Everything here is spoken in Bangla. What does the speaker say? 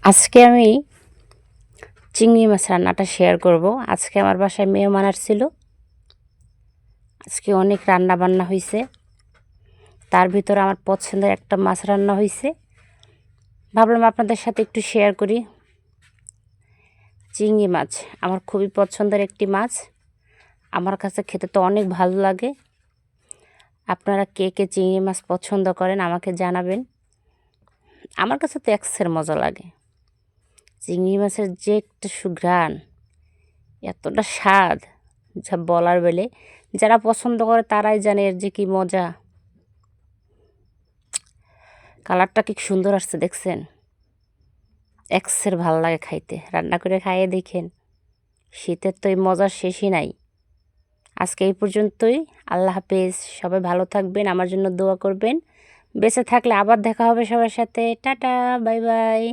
আজকে আমি চিংড়ি মাছ রান্নাটা শেয়ার করব। আজকে আমার বাসায় মেহমান আসছিল। আজকে অনেক রান্না বান্না হয়েছে, তার ভিতরে আমার পছন্দের একটা মাছ রান্না হয়েছে। ভাবলাম আপনাদের সাথে একটু শেয়ার করি। চিংড়ি মাছ আমার খুবই পছন্দের একটি মাছ, আমার কাছে খেতে তো অনেক ভালো লাগে। আপনারা কে কে চিংড়ি মাছ পছন্দ করেন আমাকে জানাবেন। আমার কাছে তো এক্সের মজা লাগে। চিংড়ি মাছের যে একটা সুঘ্রাণ, এতটা স্বাদ যা বলার বেলে, যারা পছন্দ করে তারাই জানে এর যে কি মজা। কালারটা কি সুন্দর আসছে দেখছেন, এক্সের ভাল লাগে খাইতে। রান্না করে খাইয়ে দেখেন, শীতের তো এই মজার শেষই নাই। আজকে এই পর্যন্তই। আল্লাহ হাফেজ। সবাই ভালো থাকবেন, আমার জন্য দোয়া করবেন। বেঁচে থাকলে আবার দেখা হবে সবার সাথে। Tata, bye bye.